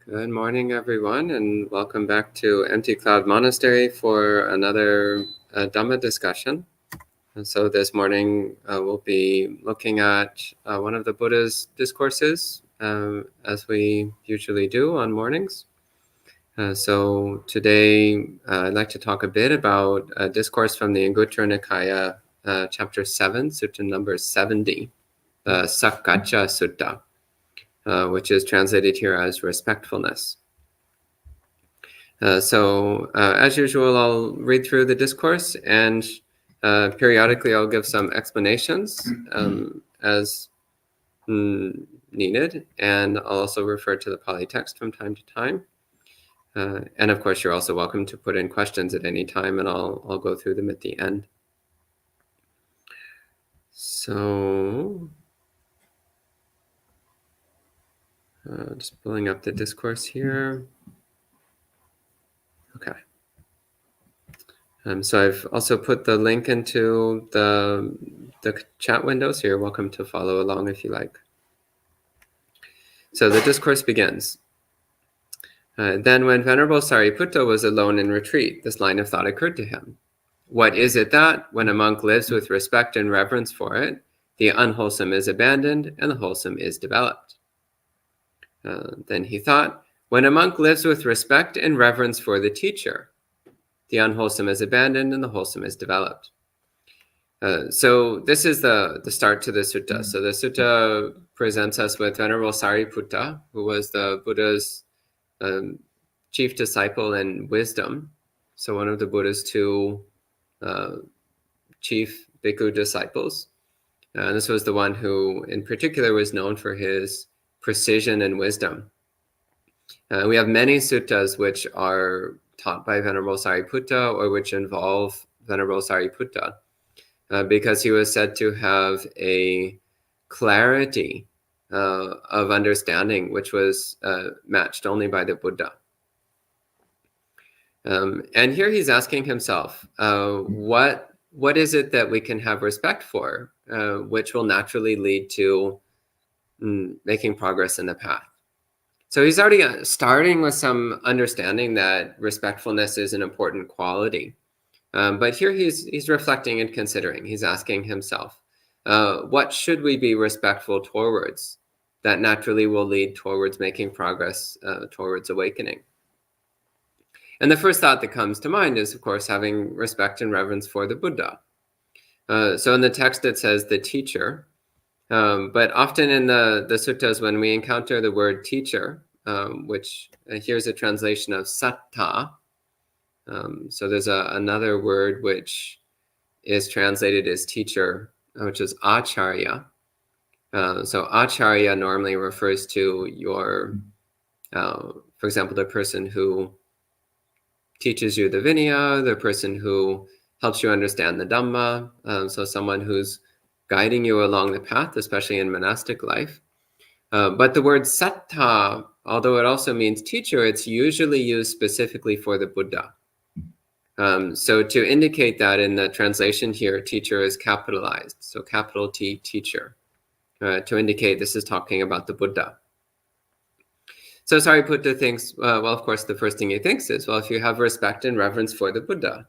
Good morning, everyone, and welcome back to Empty Cloud Monastery for another Dhamma discussion. And so this morning we'll be looking at one of the Buddha's discourses, as we usually do on mornings. So today I'd like to talk a bit about a discourse from the Anguttara Nikaya, chapter 7, sutta number 70, the Sakkacca Sutta, which is translated here as Respectfulness. So as usual, I'll read through the discourse, and periodically I'll give some explanations as needed, and I'll also refer to the Pali text from time to time. And of course, you're also welcome to put in questions at any time, and I'll go through them at the end. So just pulling up the discourse here. Okay. So I've also put the link into the chat window, so you're welcome to follow along if you like. So the discourse begins. Then when Venerable Sariputta was alone in retreat, this line of thought occurred to him. What is it that, when a monk lives with respect and reverence for it, the unwholesome is abandoned and the wholesome is developed? Then he thought, when a monk lives with respect and reverence for the teacher, the unwholesome is abandoned and the wholesome is developed. So this is the start to the sutta. So the sutta presents us with Venerable Sariputta, who was the Buddha's chief disciple in wisdom. So one of the Buddha's two chief bhikkhu disciples. This was the one who in particular was known for his precision and wisdom. We have many suttas which are taught by Venerable Sariputta or which involve Venerable Sariputta because he was said to have a clarity of understanding which was matched only by the Buddha. And here he's asking himself, what is it that we can have respect for, which will naturally lead to making progress in the path? So he's already starting with some understanding that respectfulness is an important quality. But here he's reflecting and considering. He's asking himself, what should we be respectful towards that naturally will lead towards making progress towards awakening? And the first thought that comes to mind is, of course, having respect and reverence for the Buddha. So in the text it says the teacher. But often in the suttas, when we encounter the word teacher, which here's a translation of satta. So there's another word which is translated as teacher, which is acharya. So acharya normally refers to your, for example, the person who teaches you the Vinaya, the person who helps you understand the Dhamma, so someone who's guiding you along the path, especially in monastic life. But the word satta, although it also means teacher, it's usually used specifically for the Buddha. So to indicate that in the translation here, teacher is capitalized, so capital T, teacher, to indicate this is talking about the Buddha. So Sariputta thinks, well, of course, the first thing he thinks is, well, if you have respect and reverence for the Buddha,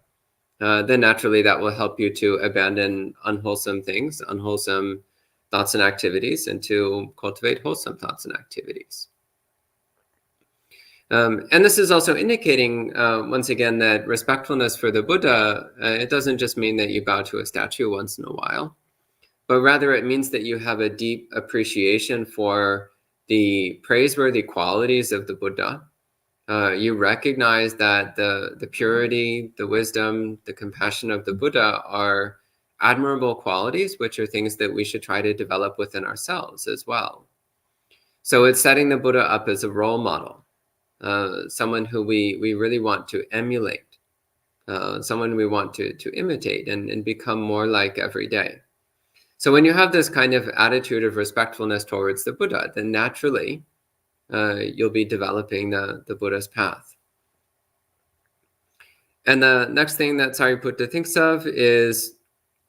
then naturally that will help you to abandon unwholesome things, unwholesome thoughts and activities, and to cultivate wholesome thoughts and activities. And this is also indicating, once again, that respectfulness for the Buddha, it doesn't just mean that you bow to a statue once in a while, but rather it means that you have a deep appreciation for the praiseworthy qualities of the Buddha. You recognize that the purity, the wisdom, the compassion of the Buddha are admirable qualities, which are things that we should try to develop within ourselves as well. So it's setting the Buddha up as a role model, someone who we really want to emulate, someone we want to imitate and become more like every day. So when you have this kind of attitude of respectfulness towards the Buddha, then naturally you'll be developing the Buddha's path. And the next thing that Sariputta thinks of is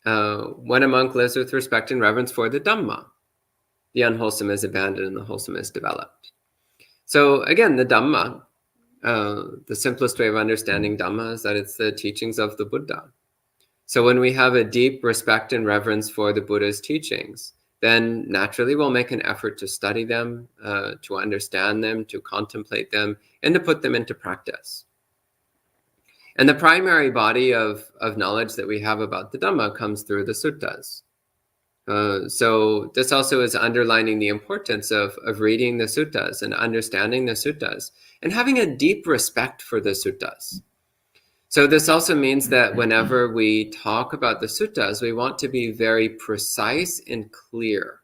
when a monk lives with respect and reverence for the Dhamma, the unwholesome is abandoned and the wholesome is developed. So again, the Dhamma, the simplest way of understanding Dhamma is that it's the teachings of the Buddha. So when we have a deep respect and reverence for the Buddha's teachings, then naturally we'll make an effort to study them, to understand them, to contemplate them, and to put them into practice. And the primary body of knowledge that we have about the Dhamma comes through the suttas. So this also is underlining the importance of reading the suttas and understanding the suttas and having a deep respect for the suttas. So this also means that whenever we talk about the suttas, we want to be very precise and clear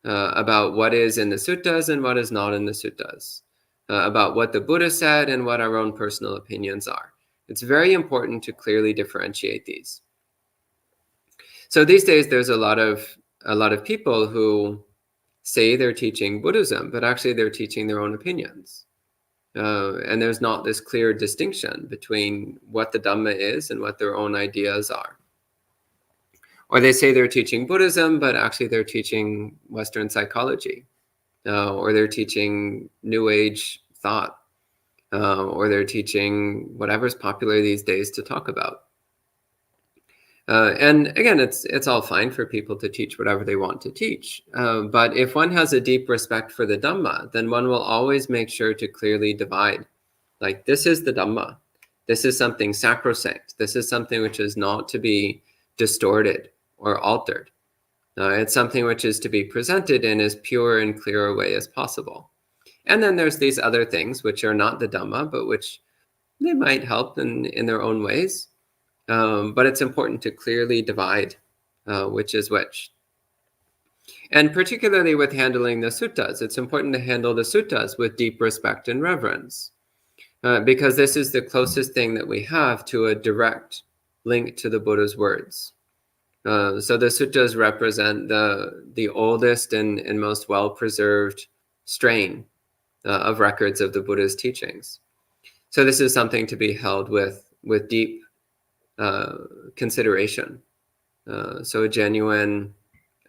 about what is in the suttas and what is not in the suttas, about what the Buddha said and what our own personal opinions are. It's very important to clearly differentiate these. So these days, there's a lot of people who say they're teaching Buddhism, but actually they're teaching their own opinions. And there's not this clear distinction between what the Dhamma is and what their own ideas are. Or they say they're teaching Buddhism, but actually they're teaching Western psychology, or they're teaching New Age thought, or they're teaching whatever's popular these days to talk about. And again, it's all fine for people to teach whatever they want to teach. But if one has a deep respect for the Dhamma, then one will always make sure to clearly divide. Like, this is the Dhamma. This is something sacrosanct. This is something which is not to be distorted or altered. It's something which is to be presented in as pure and clear a way as possible. And then there's these other things which are not the Dhamma, but which they might help in their own ways. But it's important to clearly divide which is which. And particularly with handling the suttas, it's important to handle the suttas with deep respect and reverence, because this is the closest thing that we have to a direct link to the Buddha's words. So the suttas represent the oldest and most well-preserved strain of records of the Buddha's teachings. So this is something to be held with deep consideration, so a genuine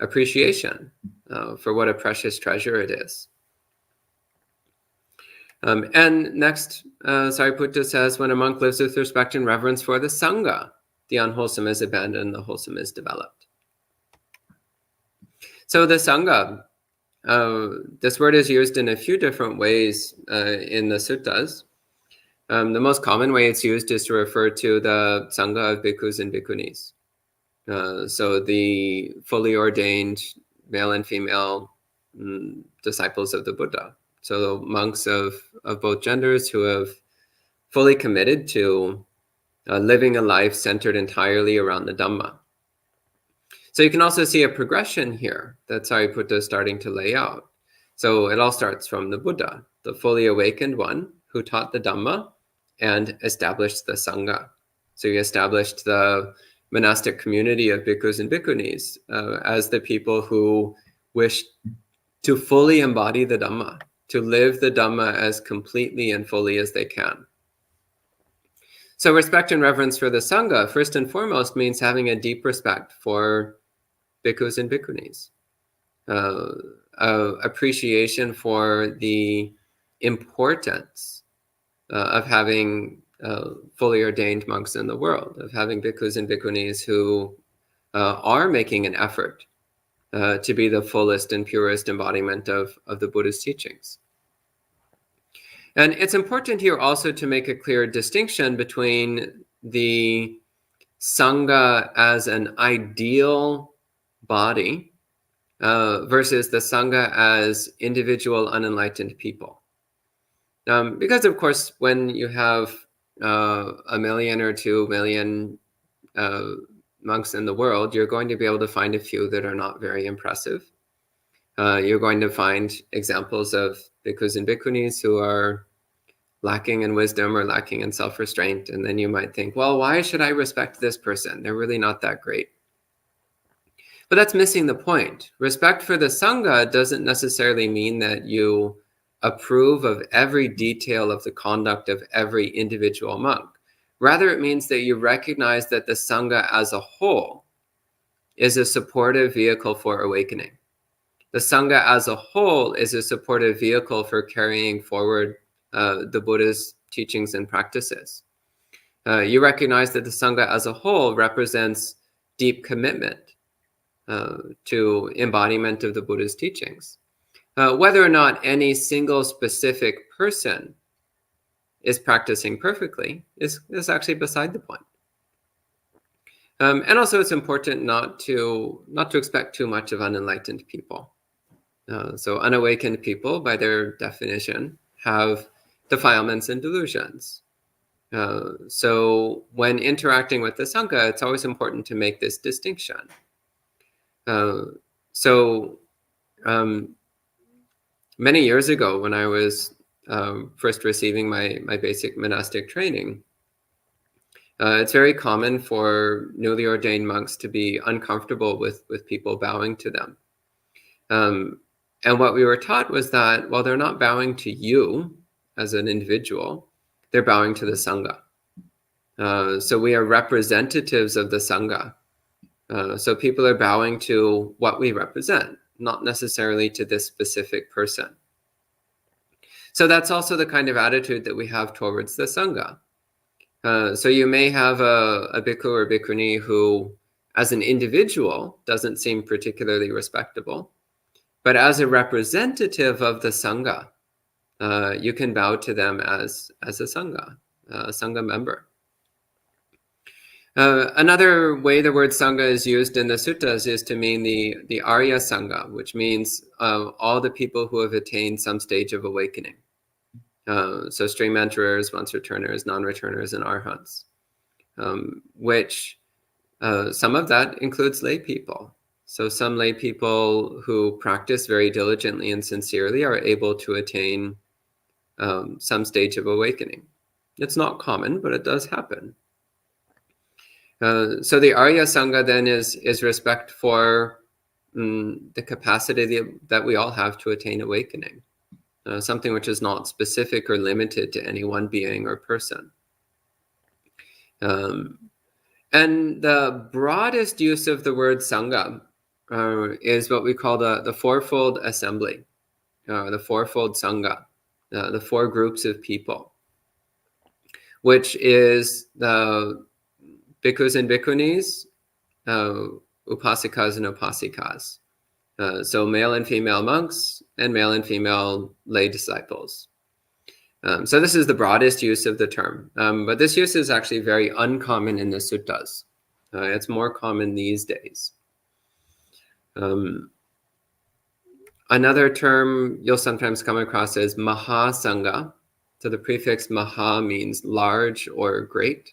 appreciation for what a precious treasure it is. And next, Sariputta says, when a monk lives with respect and reverence for the Sangha, the unwholesome is abandoned, the wholesome is developed. So the Sangha, this word is used in a few different ways in the suttas. The most common way it's used is to refer to the Sangha of bhikkhus and bhikkhunis. So the fully ordained male and female disciples of the Buddha. So monks of both genders who have fully committed to living a life centered entirely around the Dhamma. So you can also see a progression here that Sariputta is starting to lay out. So it all starts from the Buddha, the fully awakened one who taught the Dhamma and established the Sangha. So he established the monastic community of bhikkhus and bhikkhunis as the people who wish to fully embody the Dhamma, to live the Dhamma as completely and fully as they can. So respect and reverence for the Sangha, first and foremost, means having a deep respect for bhikkhus and bhikkhunis, appreciation for the importance of having fully ordained monks in the world, of having bhikkhus and bhikkhunis who are making an effort to be the fullest and purest embodiment of the Buddha's teachings. And it's important here also to make a clear distinction between the Sangha as an ideal body versus the Sangha as individual unenlightened people. Because, of course, when you have 1 million or 2 million monks in the world, you're going to be able to find a few that are not very impressive. You're going to find examples of bhikkhus and bhikkhunis who are lacking in wisdom or lacking in self-restraint. And then you might think, well, why should I respect this person? They're really not that great. But that's missing the point. Respect for the Sangha doesn't necessarily mean that you approve of every detail of the conduct of every individual monk. Rather, it means that you recognize that the Sangha as a whole is a supportive vehicle for awakening. The Sangha as a whole is a supportive vehicle for carrying forward the Buddha's teachings and practices. You recognize that the Sangha as a whole represents deep commitment to embodiment of the Buddha's teachings. Whether or not any single specific person is practicing perfectly is actually beside the point. And also it's important not to expect too much of unenlightened people. So unawakened people, by their definition, have defilements and delusions. So when interacting with the Sangha, it's always important to make this distinction. Many years ago, when I was first receiving my basic monastic training, it's very common for newly ordained monks to be uncomfortable with people bowing to them. And what we were taught was that, well, they're not bowing to you as an individual, they're bowing to the Sangha. So we are representatives of the Sangha. So people are bowing to what we represent, not necessarily to this specific person. So that's also the kind of attitude that we have towards the Sangha. So you may have a bhikkhu or bhikkhuni who, as an individual, doesn't seem particularly respectable, but as a representative of the Sangha, you can bow to them as a Sangha member. Another way the word Sangha is used in the suttas is to mean the Arya Sangha, which means all the people who have attained some stage of awakening. So stream enterers, once returners, non-returners, and arhats, which some of that includes lay people. So some lay people who practice very diligently and sincerely are able to attain some stage of awakening. It's not common, but it does happen. So the Arya Sangha then is respect for the capacity that we all have to attain awakening. Something which is not specific or limited to any one being or person. And the broadest use of the word Sangha is what we call the fourfold assembly, the fourfold Sangha, the four groups of people, which is the bhikkhus and bhikkhunis, upasikas and upasikas. So male and female monks and male and female lay disciples. So this is the broadest use of the term, but this use is actually very uncommon in the suttas. It's more common these days. Another term you'll sometimes come across is Mahasangha. So the prefix Maha means large or great.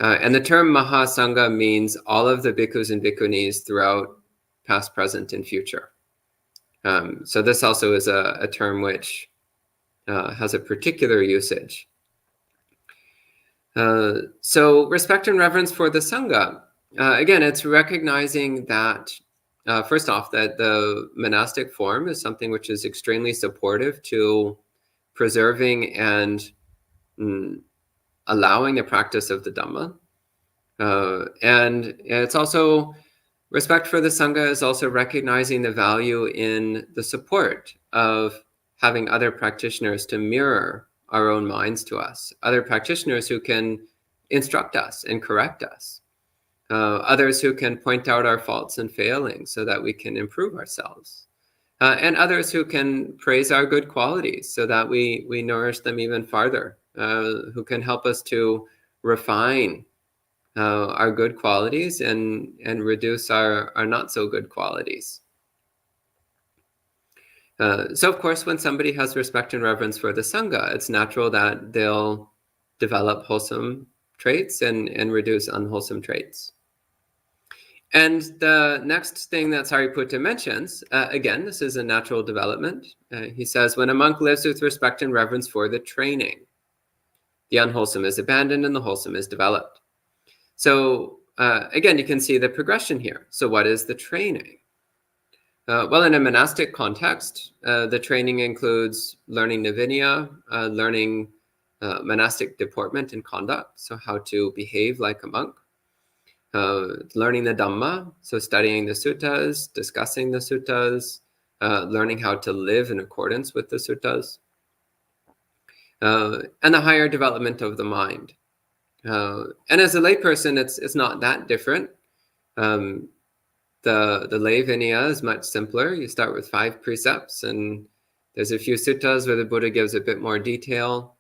And the term Mahasangha means all of the bhikkhus and bhikkhunis throughout past, present, and future. So this also is a term which has a particular usage. So respect and reverence for the Sangha. Again, it's recognizing that, first off, that the monastic form is something which is extremely supportive to preserving and allowing the practice of the Dhamma. And it's also, respect for the Sangha is also recognizing the value in the support of having other practitioners to mirror our own minds to us, other practitioners who can instruct us and correct us, others who can point out our faults and failings so that we can improve ourselves, and others who can praise our good qualities so that we nourish them even farther, who can help us to refine our good qualities and reduce our not so good qualities. So of course, when somebody has respect and reverence for the Sangha, it's natural that they'll develop wholesome traits and reduce unwholesome traits. And the next thing that Sariputta mentions, again, this is a natural development. He says, when a monk lives with respect and reverence for the training, the unwholesome is abandoned and the wholesome is developed. So again, you can see the progression here. So what is the training? Well, in a monastic context, the training includes learning Navinaya, learning monastic deportment and conduct, so how to behave like a monk, learning the Dhamma, so studying the suttas, discussing the suttas, learning how to live in accordance with the suttas, and the higher development of the mind. And as a layperson, it's not that different. The lay Vinaya is much simpler. You start with 5 precepts, and there's a few suttas where the Buddha gives a bit more detail.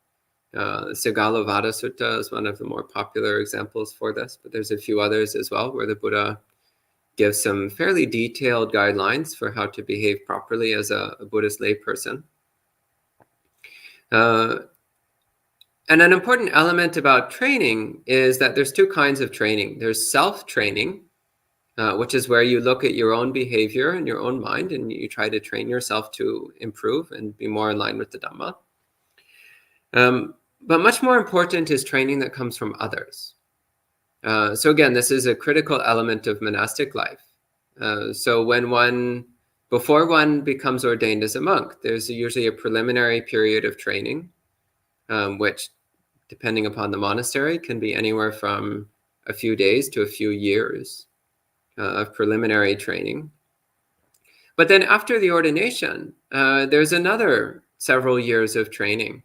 Sigalovada Sutta is one of the more popular examples for this, but there's a few others as well where the Buddha gives some fairly detailed guidelines for how to behave properly as a Buddhist layperson. And an important element about training is that there's 2 kinds of training. There's self-training, which is where you look at your own behavior and your own mind, and you try to train yourself to improve and be more in line with the Dhamma. But much more important is training that comes from others. So again, this is a critical element of monastic life. So before one becomes ordained as a monk, there's usually a preliminary period of training, which, depending upon the monastery, can be anywhere from a few days to a few years of preliminary training. But then after the ordination, there's another several years of training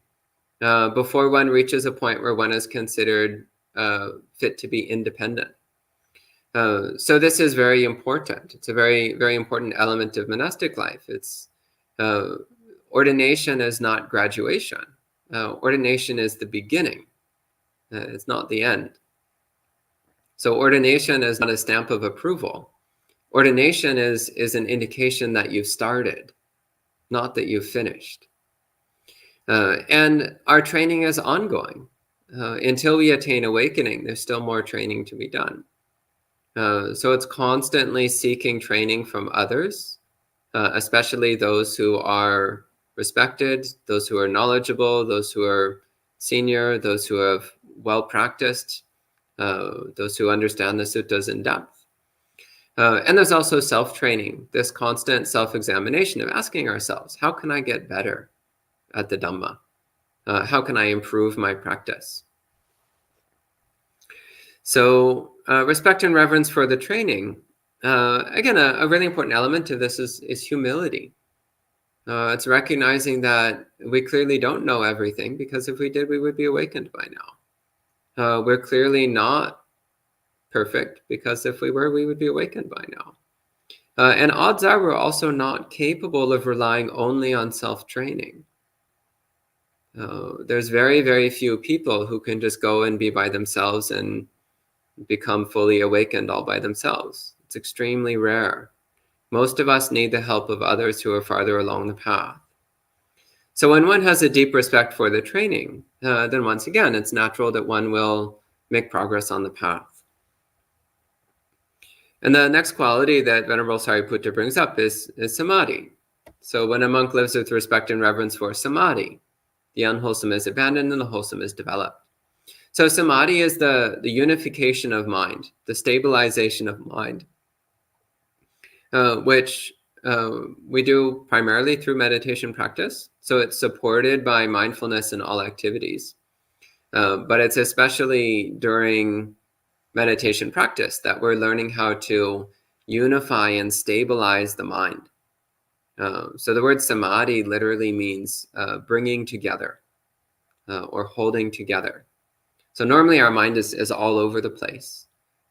before one reaches a point where one is considered fit to be independent. So this is very important. It's a very, very important element of monastic life. It's ordination is not graduation. Ordination is the beginning. It's not the end. So ordination is not a stamp of approval. Ordination is an indication that you've started, not that you've finished. And our training is ongoing. Until we attain awakening, there's still more training to be done. So it's constantly seeking training from others, especially those who are respected, those who are knowledgeable, those who are senior, those who have well practiced, those who understand the suttas in depth. And there's also self-training, this constant self-examination of asking ourselves, how can I get better at the Dhamma? How can I improve my practice? So respect and reverence for the training. Again, a really important element of this is humility. It's recognizing that we clearly don't know everything, because if we did, we would be awakened by now. We're clearly not perfect, because if we were, we would be awakened by now. And odds are we're also not capable of relying only on self-training. There's very, very few people who can just go and be by themselves and become fully awakened all by themselves. It's extremely rare. Most of us need the help of others who are farther along the path. So when one has a deep respect for the training, then once again, it's natural that one will make progress on the path. And the next quality that Venerable Sariputta brings up is Samadhi. So when a monk lives with respect and reverence for Samadhi, the unwholesome is abandoned and the wholesome is developed. So Samadhi is the unification of mind, the stabilization of mind, which we do primarily through meditation practice. So it's supported by mindfulness in all activities. But it's especially during meditation practice that we're learning how to unify and stabilize the mind. So the word Samadhi literally means bringing together or holding together. So normally our mind is all over the place.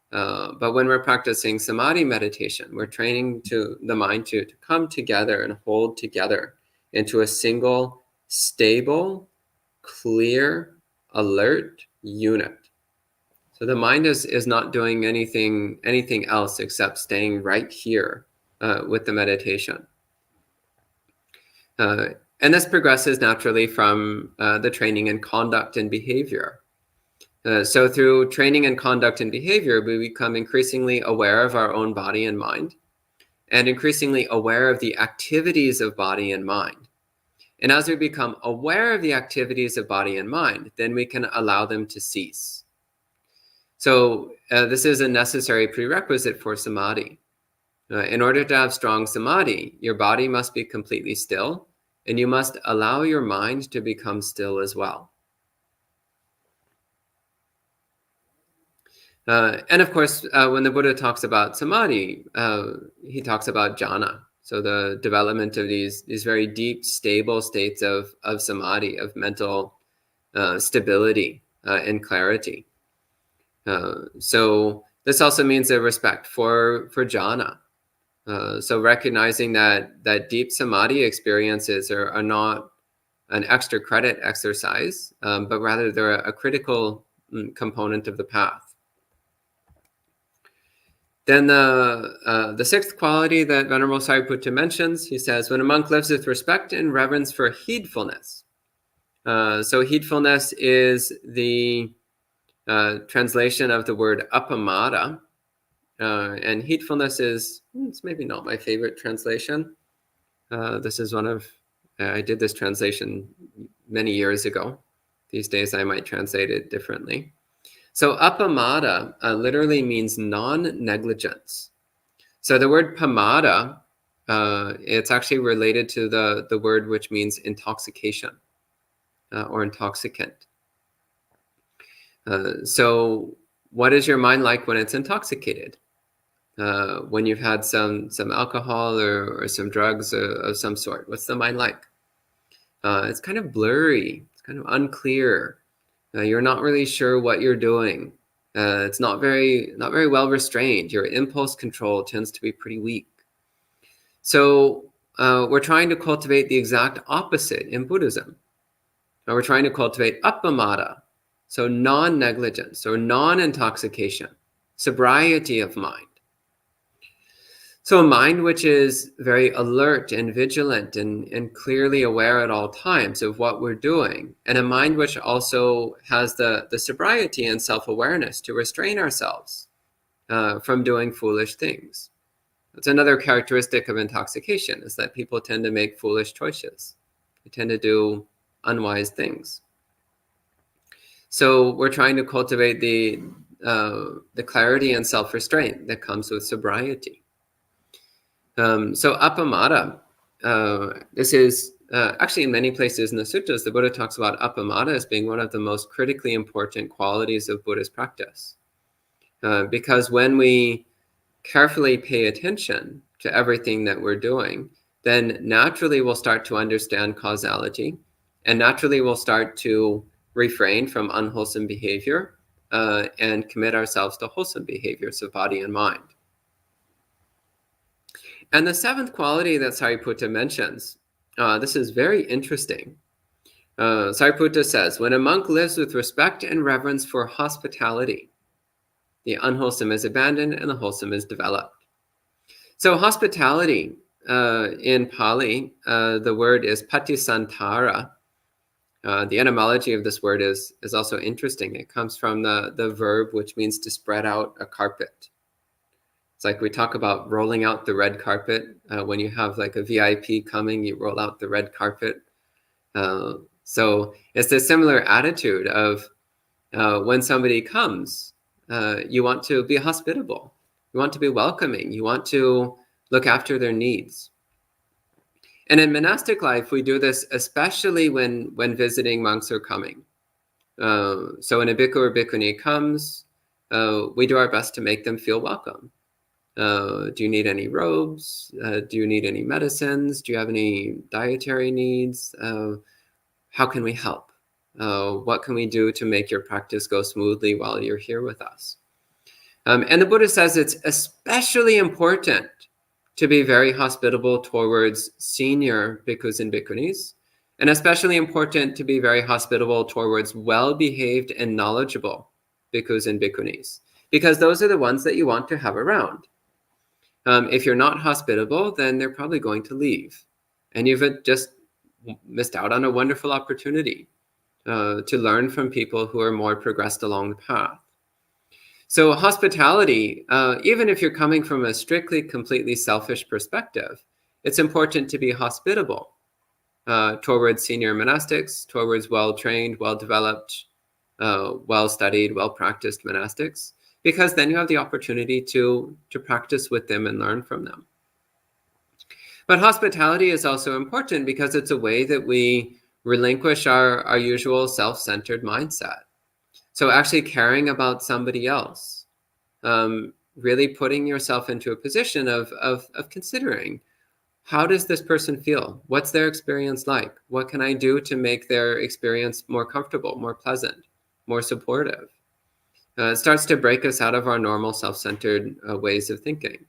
But when we're practicing Samadhi meditation, we're training the mind to come together and hold together into a single, stable, clear, alert unit. So the mind is not doing anything else except staying right here with the meditation. And this progresses naturally from the training in conduct and behavior. So through training in conduct and behavior, we become increasingly aware of our own body and mind, and increasingly aware of the activities of body and mind. And as we become aware of the activities of body and mind, then we can allow them to cease. So this is a necessary prerequisite for Samadhi. In order to have strong Samadhi, your body must be completely still, and you must allow your mind to become still as well. And of course, when the Buddha talks about Samadhi, he talks about jhana. So the development of these very deep, stable states of samadhi, of mental stability and clarity. So this also means a respect for jhana. So recognizing that deep samadhi experiences are not an extra credit exercise, but rather they're a critical component of the path. Then the sixth quality that Venerable Sariputta mentions, he says, when a monk lives with respect and reverence for heedfulness. So heedfulness is the translation of the word appamada. And heedfulness is, it's maybe not my favorite translation. This is one of, I did this translation many years ago. These days I might translate it differently. So appamada literally means non-negligence. So the word pamada, it's actually related to the word which means intoxication or intoxicant. So what is your mind like when it's intoxicated? When you've had some alcohol or some drugs of some sort, what's the mind like? It's kind of blurry. It's kind of unclear. You're not really sure what you're doing. It's not very well restrained. Your impulse control tends to be pretty weak. So we're trying to cultivate the exact opposite in Buddhism. We're trying to cultivate appamada, so non-negligence or non-intoxication, sobriety of mind. So a mind which is very alert and vigilant and clearly aware at all times of what we're doing, and a mind which also has the sobriety and self-awareness to restrain ourselves from doing foolish things. That's another characteristic of intoxication, is that people tend to make foolish choices. They tend to do unwise things. So we're trying to cultivate the clarity and self-restraint that comes with sobriety. So appamada, this is actually in many places in the suttas, the Buddha talks about appamada as being one of the most critically important qualities of Buddhist practice. Because when we carefully pay attention to everything that we're doing, then naturally we'll start to understand causality, and naturally we'll start to refrain from unwholesome behavior and commit ourselves to wholesome behaviors of body and mind. And the seventh quality that Sariputta mentions, this is very interesting. Sariputta says, when a monk lives with respect and reverence for hospitality, the unwholesome is abandoned and the wholesome is developed. So hospitality, in Pali, the word is patisantara. The etymology of this word is also interesting. It comes from the verb which means to spread out a carpet. It's like we talk about rolling out the red carpet. When you have like a VIP coming, you roll out the red carpet. So it's a similar attitude of when somebody comes, you want to be hospitable. You want to be welcoming. You want to look after their needs. And in monastic life, we do this especially when visiting monks are coming. So when a bhikkhu or bhikkhuni comes, we do our best to make them feel welcome. Do you need any robes? Do you need any medicines? Do you have any dietary needs? How can we help? What can we do to make your practice go smoothly while you're here with us? And the Buddha says it's especially important to be very hospitable towards senior bhikkhus and bhikkhunis, and especially important to be very hospitable towards well-behaved and knowledgeable bhikkhus and bhikkhunis, because those are the ones that you want to have around. If you're not hospitable, then they're probably going to leave. And you've just missed out on a wonderful opportunity to learn from people who are more progressed along the path. So hospitality, even if you're coming from a strictly, completely selfish perspective, it's important to be hospitable towards senior monastics, towards well-trained, well-developed, well-studied, well-practiced monastics, because then you have the opportunity to practice with them and learn from them. But hospitality is also important because it's a way that we relinquish our usual self-centered mindset. So actually caring about somebody else, really putting yourself into a position of considering, how does this person feel? What's their experience like? What can I do to make their experience more comfortable, more pleasant, more supportive? It starts to break us out of our normal self-centered ways of thinking.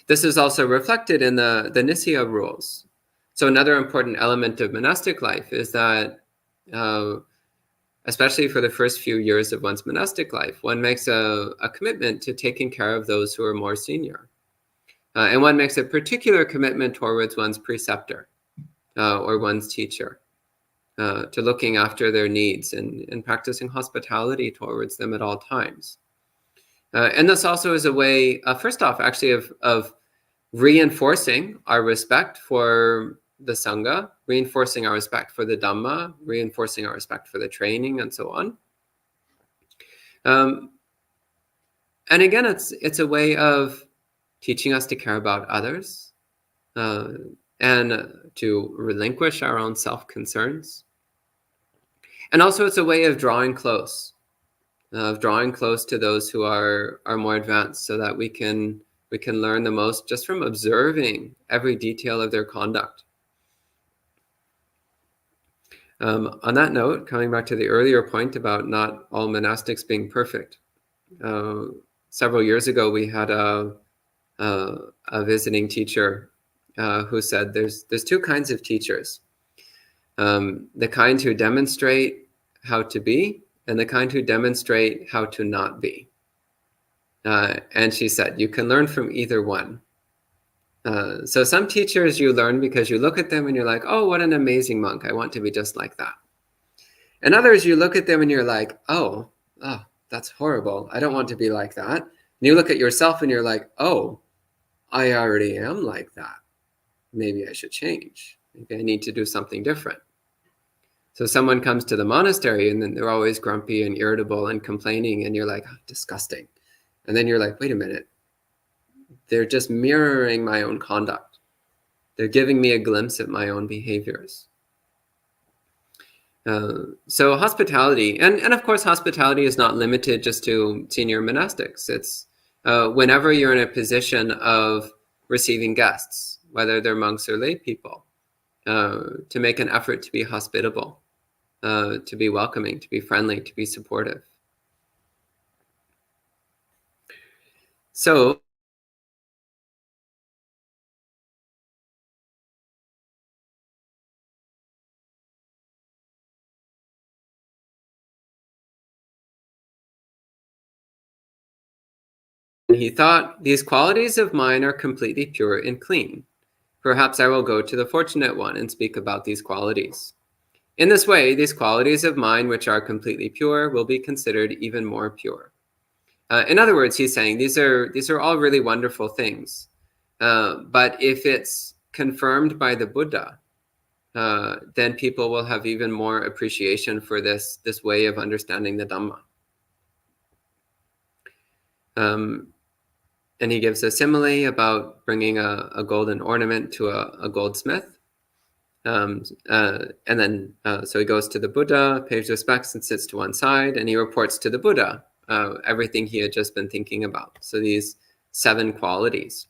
This is also reflected in the Nisya rules. So another important element of monastic life is that, especially for the first few years of one's monastic life, one makes a commitment to taking care of those who are more senior. And one makes a particular commitment towards one's preceptor or one's teacher, to looking after their needs and practicing hospitality towards them at all times. And this also is a way, first off, actually, of reinforcing our respect for the Sangha, reinforcing our respect for the Dhamma, reinforcing our respect for the training, and so on. And again, it's a way of teaching us to care about others and to relinquish our own self-concerns. And also it's a way of drawing close to those who are more advanced, so that we can learn the most just from observing every detail of their conduct. On that note, coming back to the earlier point about not all monastics being perfect, several years ago we had a visiting teacher who said there's two kinds of teachers. The kind who demonstrate how to be, and the kind who demonstrate how to not be. And she said, you can learn from either one. So some teachers you learn because you look at them and you're like, oh, what an amazing monk. I want to be just like that. And others, you look at them and you're like, oh, that's horrible. I don't want to be like that. And you look at yourself and you're like, oh, I already am like that. Maybe I should change. Maybe I need to do something different. So someone comes to the monastery and then they're always grumpy and irritable and complaining, and you're like, oh, disgusting. And then you're like, wait a minute. They're just mirroring my own conduct. They're giving me a glimpse at my own behaviors. So hospitality, and of course hospitality is not limited just to senior monastics. It's whenever you're in a position of receiving guests, whether they're monks or lay people, to make an effort to be hospitable, to be welcoming, to be friendly, to be supportive. So he thought, these qualities of mine are completely pure and clean. Perhaps I will go to the fortunate one and speak about these qualities. In this way, these qualities of mine, which are completely pure, will be considered even more pure. In other words, he's saying these are all really wonderful things. But if it's confirmed by the Buddha, then people will have even more appreciation for this way of understanding the Dhamma. And he gives a simile about bringing a golden ornament to a goldsmith. And then, so he goes to the Buddha, pays respects and sits to one side, and he reports to the Buddha everything he had just been thinking about. So these 7 qualities.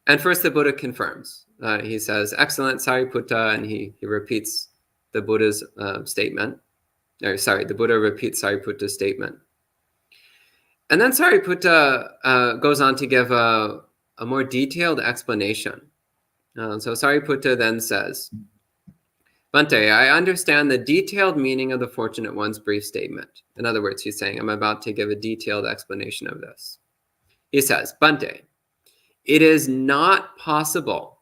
And first the Buddha confirms. He says, excellent, Sariputta, and he repeats the Buddha's statement. The Buddha repeats Sariputta's statement. And then Sariputta goes on to give a more detailed explanation. So Sariputta then says, Bhante, I understand the detailed meaning of the fortunate one's brief statement. In other words, he's saying, I'm about to give a detailed explanation of this. He says, Bhante, it is not possible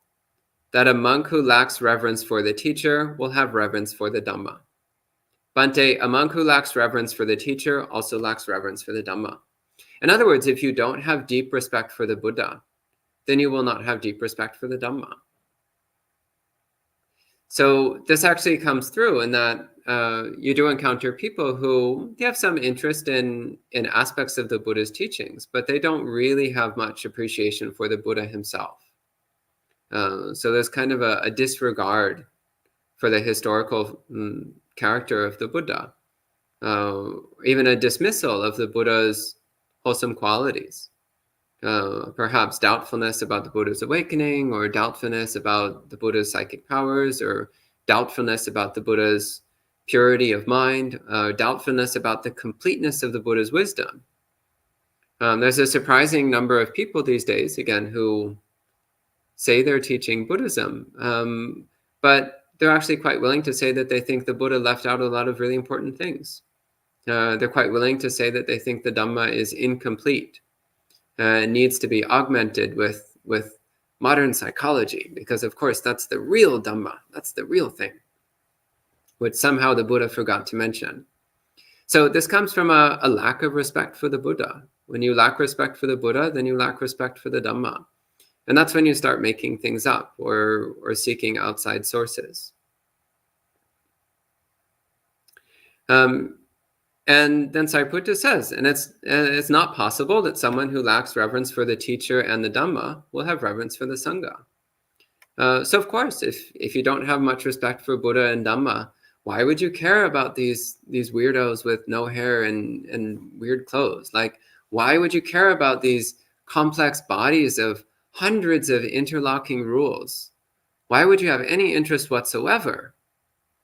that a monk who lacks reverence for the teacher will have reverence for the Dhamma. Bhante, a monk who lacks reverence for the teacher also lacks reverence for the Dhamma. In other words, if you don't have deep respect for the Buddha, then you will not have deep respect for the Dhamma. So this actually comes through in that you do encounter people who they have some interest in aspects of the Buddha's teachings, but they don't really have much appreciation for the Buddha himself. So there's kind of a disregard for the historical character of the Buddha, even a dismissal of the Buddha's wholesome qualities. perhaps doubtfulness about the Buddha's awakening, or doubtfulness about the Buddha's psychic powers, or doubtfulness about the Buddha's purity of mind, doubtfulness about the completeness of the Buddha's wisdom. There's a surprising number of people these days, again, who say they're teaching Buddhism, but they're actually quite willing to say that they think the Buddha left out a lot of really important things. They're quite willing to say that they think the Dhamma is incomplete. It needs to be augmented with modern psychology, because of course that's the real Dhamma, that's the real thing, which somehow the Buddha forgot to mention. So this comes from a lack of respect for the Buddha. When you lack respect for the Buddha, then you lack respect for the Dhamma. And that's when you start making things up or seeking outside sources. And then Sariputta says, and it's not possible that someone who lacks reverence for the teacher and the Dhamma will have reverence for the Sangha. So of course, if you don't have much respect for Buddha and Dhamma, why would you care about these weirdos with no hair and weird clothes? Like, why would you care about these complex bodies of hundreds of interlocking rules? Why would you have any interest whatsoever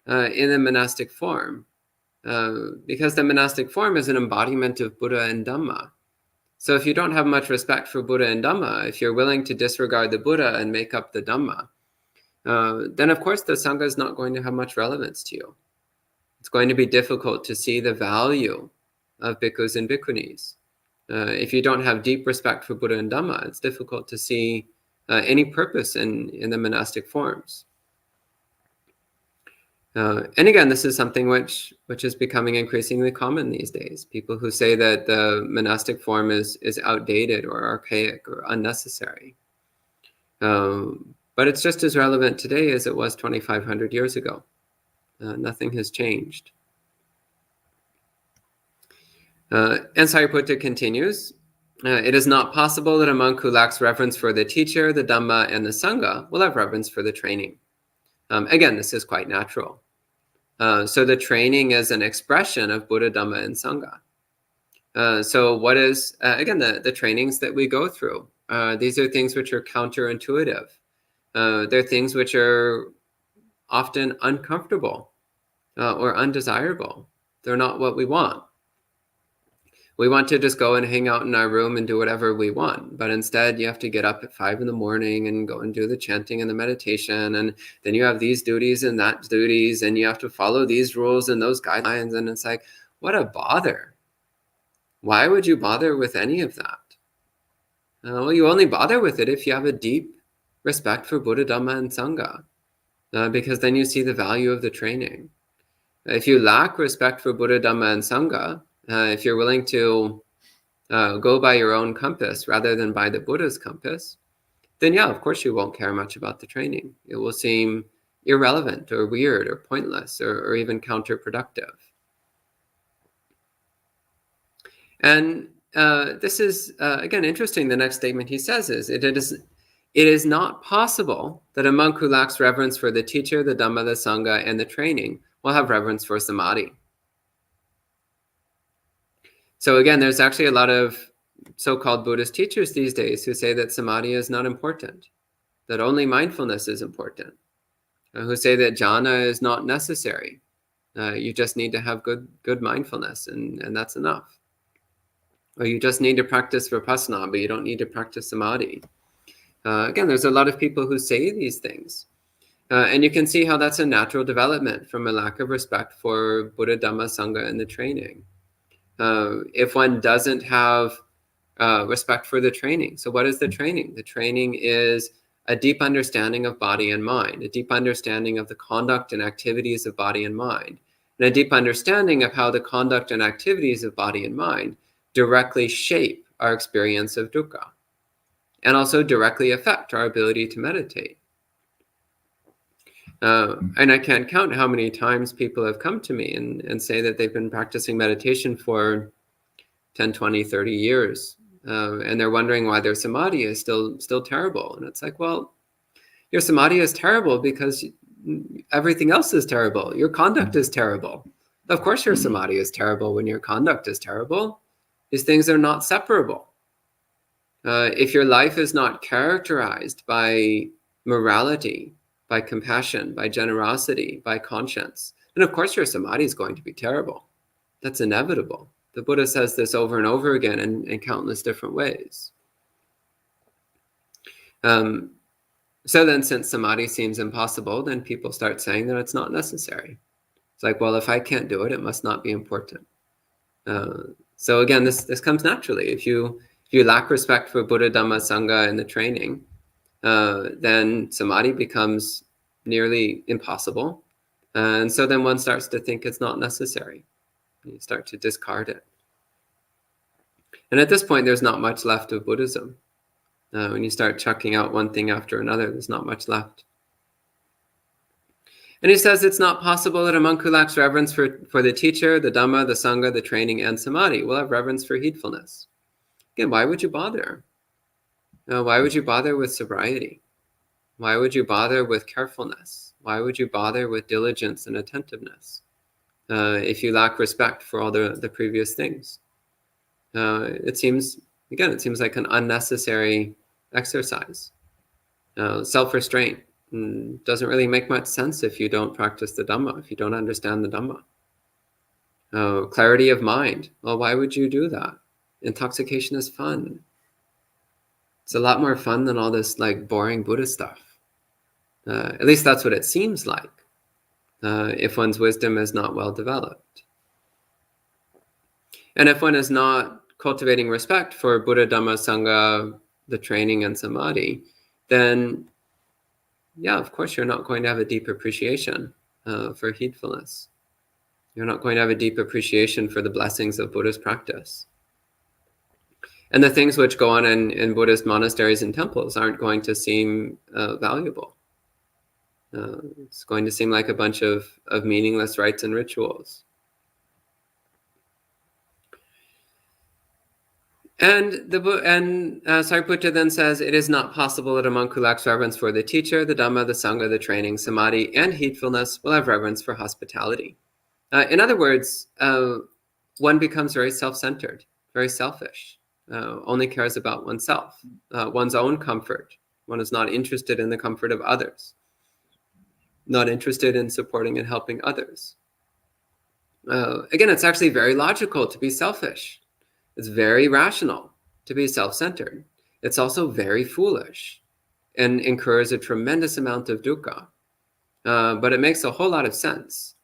in the monastic form? Because the monastic form is an embodiment of Buddha and Dhamma. So if you don't have much respect for Buddha and Dhamma, if you're willing to disregard the Buddha and make up the Dhamma, then of course the Sangha is not going to have much relevance to you. It's going to be difficult to see the value of bhikkhus and bhikkhunis. If you don't have deep respect for Buddha and Dhamma, it's difficult to see any purpose in the monastic forms. And again, this is something which is becoming increasingly common these days. People who say that the monastic form is outdated or archaic or unnecessary. But it's just as relevant today as it was 2,500 years ago. Nothing has changed. And Sariputta continues, it is not possible that a monk who lacks reverence for the teacher, the Dhamma, and the Sangha will have reverence for the training. Again, this is quite natural. So the training is an expression of Buddha, Dhamma, and Sangha. So what is, again, the trainings that we go through? These are things which are counterintuitive. They're things which are often uncomfortable or undesirable. They're not what we want. We want to just go and hang out in our room and do whatever we want. But instead, you have to get up at 5 in the morning and go and do the chanting and the meditation. And then you have these duties and that duties, and you have to follow these rules and those guidelines. And it's like, what a bother. Why would you bother with any of that? Well, you only bother with it if you have a deep respect for Buddha, Dhamma, and Sangha, because then you see the value of the training. If you lack respect for Buddha, Dhamma, and Sangha, if you're willing to go by your own compass rather than by the Buddha's compass, then yeah, of course you won't care much about the training. It will seem irrelevant or weird or pointless or even counterproductive. And this is, again, interesting. The next statement he says is, it is not possible that a monk who lacks reverence for the teacher, the Dhamma, the Sangha, and the training will have reverence for Samadhi. So again, there's actually a lot of so-called Buddhist teachers these days who say that Samadhi is not important, that only mindfulness is important, who say that jhana is not necessary. You just need to have good mindfulness, and that's enough. Or you just need to practice vipassana, but you don't need to practice Samadhi. Again, there's a lot of people who say these things. And you can see how that's a natural development from a lack of respect for Buddha, Dhamma, Sangha, and the training. If one doesn't have respect for the training. So what is the training? The training is a deep understanding of body and mind, a deep understanding of the conduct and activities of body and mind, and a deep understanding of how the conduct and activities of body and mind directly shape our experience of dukkha, and also directly affect our ability to meditate. And I can't count how many times people have come to me and say that they've been practicing meditation for 10, 20, 30 years. And they're wondering why their samadhi is still terrible. And it's like, well, your samadhi is terrible because everything else is terrible. Your conduct is terrible. Of course your samadhi is terrible when your conduct is terrible. These things are not separable. If your life is not characterized by morality, by compassion, by generosity, by conscience, then of course your samadhi is going to be terrible. That's inevitable. The Buddha says this over and over again in countless different ways. So then, since samadhi seems impossible, then people start saying that it's not necessary. It's like, well, if I can't do it, it must not be important. So again, this comes naturally. If you lack respect for Buddha, Dhamma, Sangha, and the training, then samadhi becomes nearly impossible. And so then one starts to think it's not necessary. You start to discard it. And at this point, there's not much left of Buddhism. When you start chucking out one thing after another, there's not much left. And he says it's not possible that a monk who lacks reverence for the teacher, the Dhamma, the Sangha, the training, and samadhi will have reverence for heedfulness. Again, why would you bother? Why would you bother with sobriety? Why would you bother with carefulness? Why would you bother with diligence and attentiveness if you lack respect for all the previous things? It seems like an unnecessary exercise. Self-restraint doesn't really make much sense if you don't practice the Dhamma, if you don't understand the Dhamma. Clarity of mind. Well, why would you do that? Intoxication is fun. It's a lot more fun than all this like boring Buddha stuff. At least that's what it seems like, if one's wisdom is not well developed. And if one is not cultivating respect for Buddha, Dhamma, Sangha, the training, and samadhi, then yeah, of course you're not going to have a deep appreciation for heedfulness. You're not going to have a deep appreciation for the blessings of Buddhist practice. And the things which go on in Buddhist monasteries and temples aren't going to seem valuable. It's going to seem like a bunch of meaningless rites and rituals. And Sariputta then says, it is not possible that a monk who lacks reverence for the teacher, the Dhamma, the Sangha, the training, samadhi, and heedfulness will have reverence for hospitality. In other words, one becomes very self-centered, very selfish, only cares about oneself, one's own comfort. One is not interested in the comfort of others, not interested in supporting and helping others. Again, it's actually very logical to be selfish. It's very rational to be self-centered. It's also very foolish and incurs a tremendous amount of dukkha. But it makes a whole lot of sense.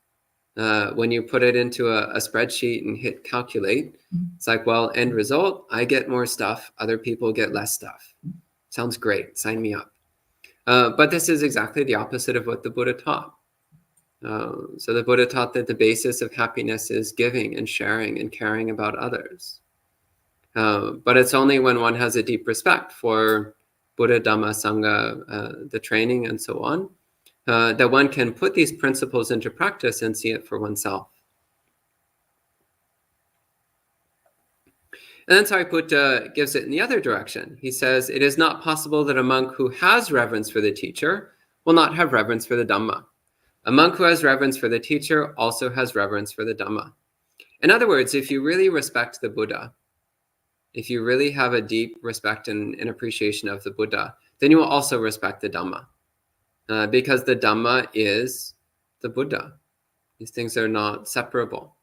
When you put it into a spreadsheet and hit calculate, it's like, well, end result, I get more stuff, other people get less stuff. Sounds great, sign me up. But this is exactly the opposite of what the Buddha taught. So the Buddha taught that the basis of happiness is giving and sharing and caring about others. But it's only when one has a deep respect for Buddha, Dhamma, Sangha, the training, and so on, that one can put these principles into practice and see it for oneself. And then Sariputta gives it in the other direction. He says, it is not possible that a monk who has reverence for the teacher will not have reverence for the Dhamma. A monk who has reverence for the teacher also has reverence for the Dhamma. In other words, if you really respect the Buddha, if you really have a deep respect and appreciation of the Buddha, then you will also respect the Dhamma. Because the Dhamma is the Buddha. These things are not separable.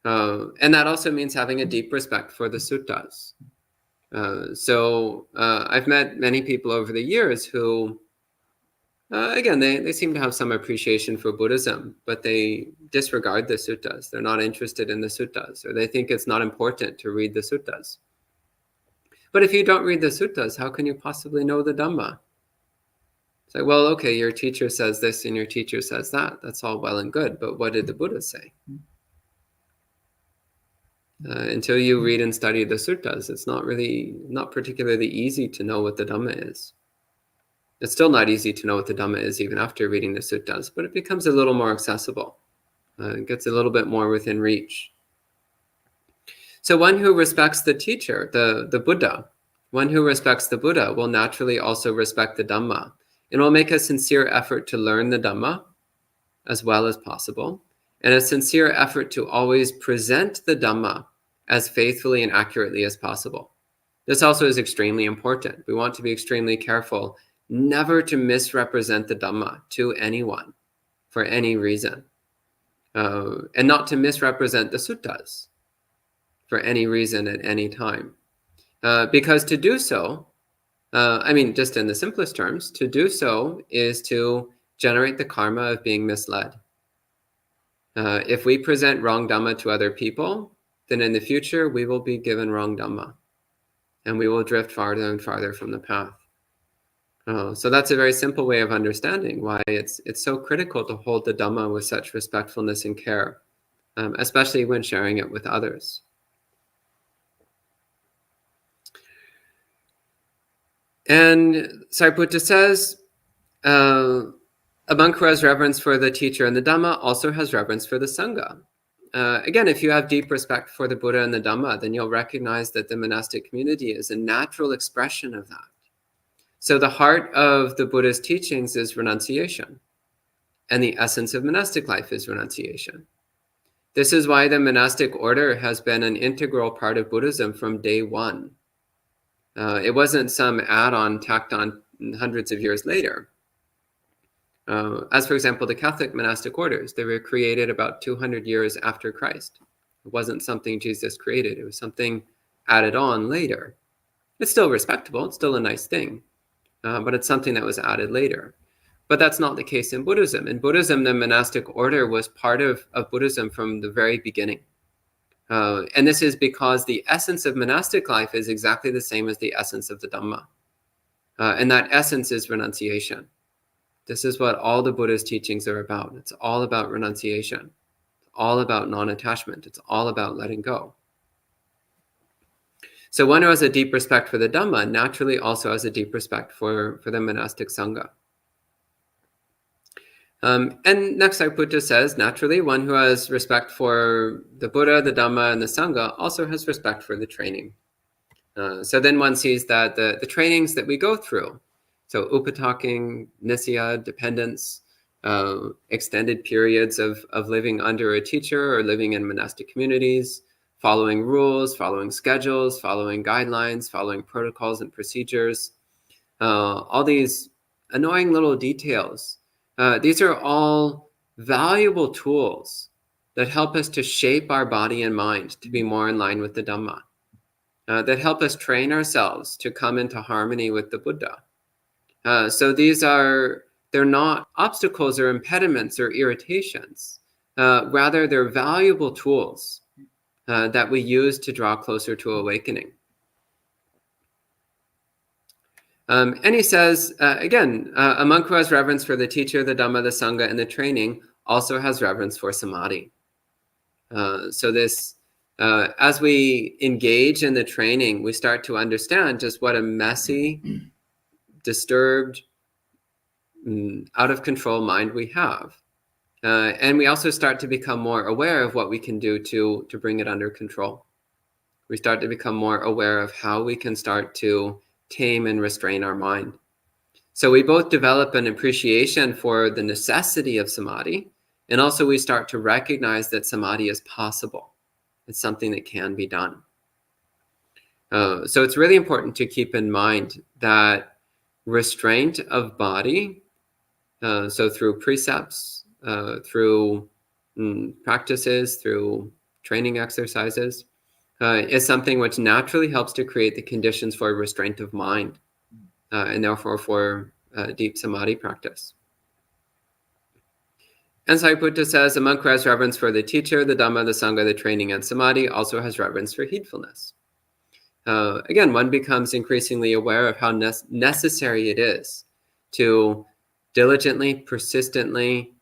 And that also means having a deep respect for the suttas. So I've met many people over the years who, again, they seem to have some appreciation for Buddhism, but they disregard the suttas. They're not interested in the suttas, or they think it's not important to read the suttas. But if you don't read the suttas, how can you possibly know the Dhamma? It's like, well, okay, your teacher says this and your teacher says that. That's all well and good, but what did the Buddha say? Until you read and study the suttas, it's not particularly easy to know what the Dhamma is. It's still not easy to know what the Dhamma is even after reading the suttas, but it becomes a little more accessible. It gets a little bit more within reach. So one who respects the teacher, the Buddha, one who respects the Buddha will naturally also respect the Dhamma, and will make a sincere effort to learn the Dhamma as well as possible, and a sincere effort to always present the Dhamma as faithfully and accurately as possible. This also is extremely important. We want to be extremely careful never to misrepresent the Dhamma to anyone for any reason, and not to misrepresent the suttas for any reason at any time. Because to do so, just in the simplest terms, to do so is to generate the karma of being misled. If we present wrong Dhamma to other people, then in the future we will be given wrong Dhamma, and we will drift farther and farther from the path. So that's a very simple way of understanding why it's so critical to hold the Dhamma with such respectfulness and care, especially when sharing it with others. And Sariputta says, a monk who has reverence for the teacher and the Dhamma also has reverence for the Sangha. Again, if you have deep respect for the Buddha and the Dhamma, then you'll recognize that the monastic community is a natural expression of that. So the heart of the Buddha's teachings is renunciation, and the essence of monastic life is renunciation. This is why the monastic order has been an integral part of Buddhism from day one. It wasn't some add-on tacked on hundreds of years later. As for example, the Catholic monastic orders, they were created about 200 years after Christ. It wasn't something Jesus created. It was something added on later. It's still respectable. It's still a nice thing. But it's something that was added later. But that's not the case in Buddhism. In Buddhism, the monastic order was part of Buddhism from the very beginning. And this is because the essence of monastic life is exactly the same as the essence of the Dhamma. And that essence is renunciation. This is what all the Buddha's teachings are about. It's all about renunciation. It's all about non-attachment. It's all about letting go. So one who has a deep respect for the Dhamma naturally also has a deep respect for the monastic Sangha. And next, Sariputta says, naturally, one who has respect for the Buddha, the Dhamma, and the Sangha also has respect for the training. So then one sees that the trainings that we go through, so upataking, nisya, dependence, extended periods of living under a teacher or living in monastic communities, following rules, following schedules, following guidelines, following protocols and procedures, all these annoying little details. These are all valuable tools that help us to shape our body and mind to be more in line with the Dhamma, that help us train ourselves to come into harmony with the Buddha. So they're not obstacles or impediments or irritations. Rather, they're valuable tools that we use to draw closer to awakening. And he says, again, a monk who has reverence for the teacher, the Dhamma, the Sangha, and the training also has reverence for Samadhi. So this, as we engage in the training, we start to understand just what a messy, disturbed, out of control mind we have. And we also start to become more aware of what we can do to bring it under control. We start to become more aware of how we can start to tame and restrain our mind. So we both develop an appreciation for the necessity of Samadhi, and also we start to recognize that Samadhi is possible. It's something that can be done. So it's really important to keep in mind that restraint of body, so through precepts, through practices, through training exercises, is something which naturally helps to create the conditions for restraint of mind, and therefore for deep Samadhi practice. And Sariputta says, a monk who has reverence for the teacher, the Dhamma, the Sangha, the training, and Samadhi also has reverence for heedfulness. Again, one becomes increasingly aware of how necessary it is to diligently, persistently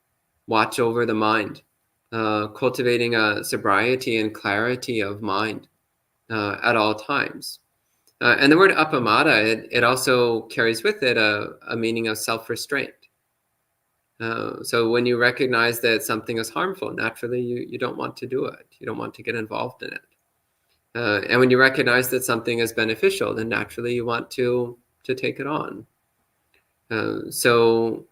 watch over the mind, cultivating a sobriety and clarity of mind at all times. And the word appamada, it also carries with it a meaning of self-restraint. So when you recognize that something is harmful, naturally you don't want to do it. You don't want to get involved in it. And when you recognize that something is beneficial, then naturally you want to take it on. So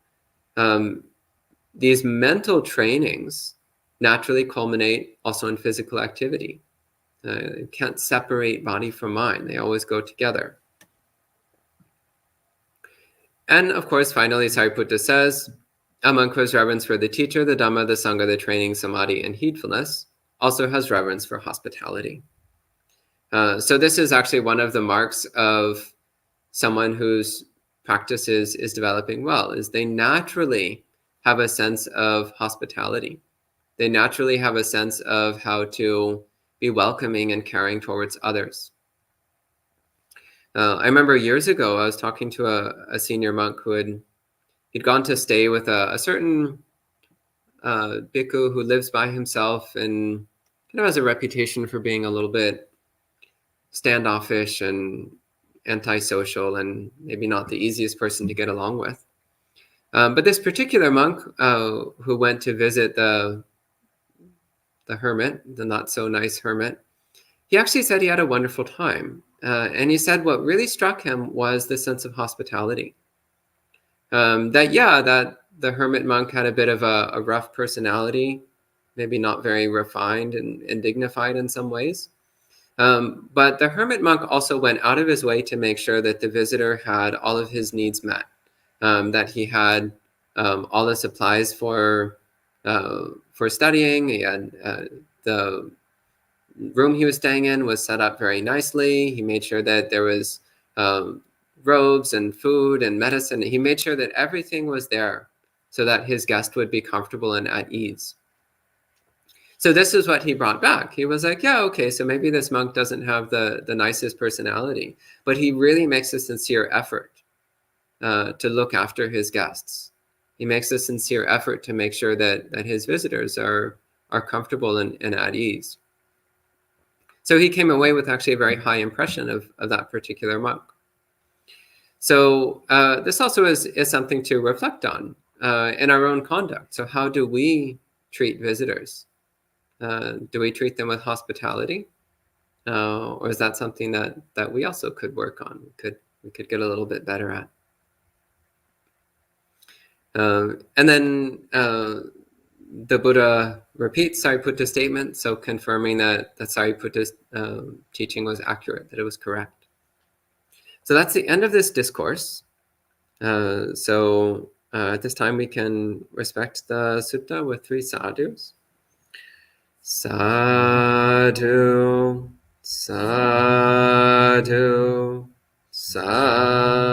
these mental trainings naturally culminate also in physical activity. You can't separate body from mind. They always go together. And of course, finally, Sariputta says, a monk who has reverence for the teacher, the Dhamma, the Sangha, the training, Samadhi, and Heedfulness also has reverence for hospitality. So this is actually one of the marks of someone whose practice is developing well, is they naturally have a sense of hospitality. They naturally have a sense of how to be welcoming and caring towards others. I remember years ago, I was talking to a senior monk who he'd gone to stay with a certain bhikkhu who lives by himself and kind of has a reputation for being a little bit standoffish and antisocial and maybe not the easiest person to get along with. But this particular monk who went to visit the hermit, the not so nice hermit, he actually said he had a wonderful time. And he said what really struck him was the sense of hospitality. That the hermit monk had a bit of a rough personality, maybe not very refined and dignified in some ways. But the hermit monk also went out of his way to make sure that the visitor had all of his needs met, that he had all the supplies for studying. He had the room he was staying in was set up very nicely. He made sure that there was robes and food and medicine. He made sure that everything was there so that his guest would be comfortable and at ease. So this is what he brought back. He was like, yeah, okay, so maybe this monk doesn't have the nicest personality, but he really makes a sincere effort to look after his guests. He makes a sincere effort to make sure that his visitors are comfortable and at ease. So he came away with actually a very high impression of that particular monk. So this also is something to reflect on in our own conduct. So how do we treat visitors? Do we treat them with hospitality? Or is that something that we also could work on? We could get a little bit better at. And then the Buddha repeats Sariputta's statement, so confirming that Sariputta's teaching was accurate, that it was correct. So that's the end of this discourse. So at this time we can respect the sutta with 3 sadhus. Sadhu, sadhu, sadhu.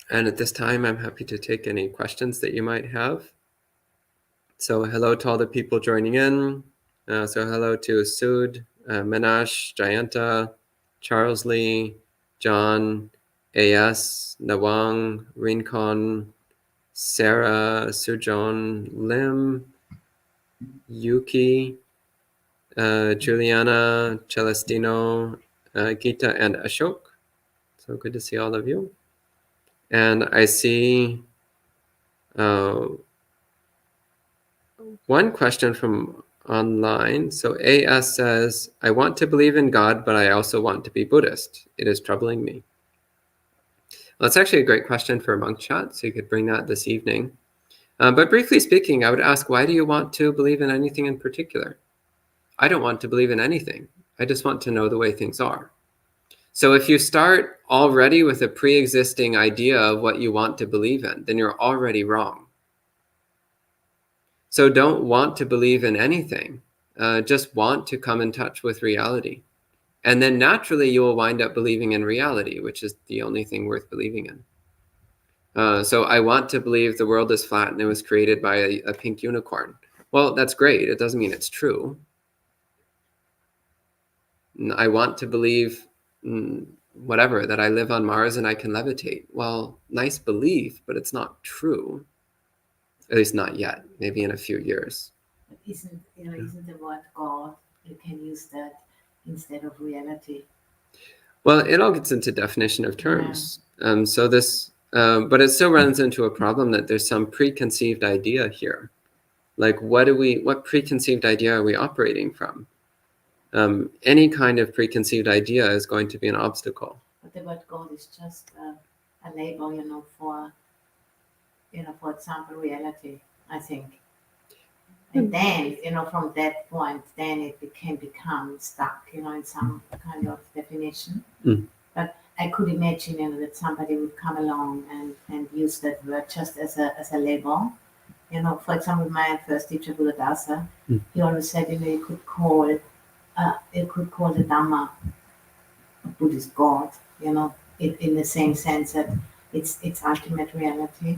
And at this time, I'm happy to take any questions that you might have. So hello to all the people joining in. So hello to Sud, Minash, Jayanta, Charles Lee, John, AS, Nawang, Rincon, Sarah, Sujon, Lim, Yuki, Juliana, Celestino, Gita, and Ashok. So good to see all of you. And I see one question from online. So AS says, I want to believe in God, but I also want to be Buddhist. It is troubling me. Well, that's actually a great question for a monk chat, so you could bring that this evening. But briefly speaking, I would ask, why do you want to believe in anything in particular? I don't want to believe in anything. I just want to know the way things are. So if you start already with a pre-existing idea of what you want to believe in, then you're already wrong. So don't want to believe in anything. Just want to come in touch with reality. And then naturally you will wind up believing in reality, which is the only thing worth believing in. So I want to believe the world is flat and it was created by a pink unicorn. Well, that's great. It doesn't mean it's true. I want to believe whatever, that I live on Mars and I can levitate. Well, nice belief, but it's not true. At least not yet. Maybe in a few years. But isn't the word God, you can use that instead of reality? Well, it all gets into definition of terms. Yeah. So this, but it still runs into a problem that there's some preconceived idea here. Like, what preconceived idea are we operating from? Any kind of preconceived idea is going to be an obstacle. But the word God is just a label, for example, reality, I think. And then, from that point, then it can become stuck, in some kind of definition. But I could imagine, that somebody would come along and use that word just as a label. For example, my first teacher, Buddhadasa, he always said, you could call the Dhamma a Buddhist God, in the same sense that it's ultimate reality.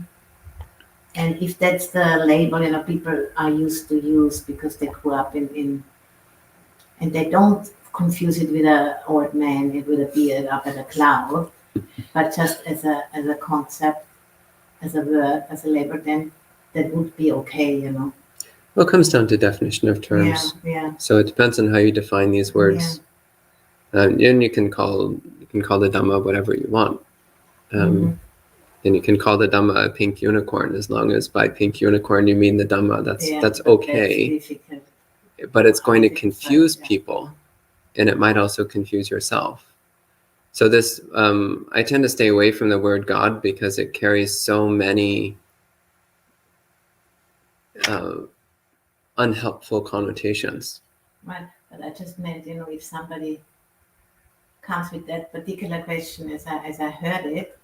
And if that's the label, people are used to use because they grew up in and they don't confuse it with an old man with a beard up at a cloud, but just as a concept, as a word, as a label, then that would be okay. Well, it comes down to definition of terms. Yeah. So it depends on how you define these words. And you can call the Dhamma whatever you want. And you can call the Dhamma a pink unicorn, as long as by pink unicorn you mean the Dhamma. That's okay. That's but it's going to confuse people, and it might also confuse yourself. So this, I tend to stay away from the word God because it carries so many unhelpful connotations. Right, but I just meant, if somebody comes with that particular question as I heard it,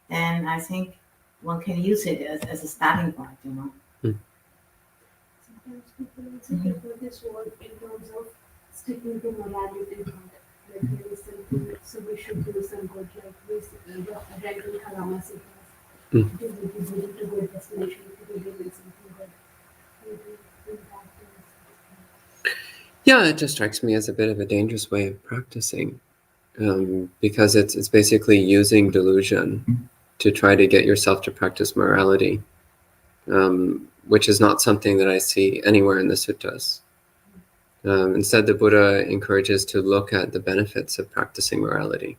then I think one can use it as a starting point, Sometimes people also prefer this word in terms of sticking to morality part. Like there is something, so we should do some good, like basically the Rankin Kalama says. It is leading to good destination if you really do something good. Yeah, it just strikes me as a bit of a dangerous way of practicing, because it's basically using delusion to try to get yourself to practice morality, which is not something that I see anywhere in the suttas. Instead, the Buddha encourages to look at the benefits of practicing morality,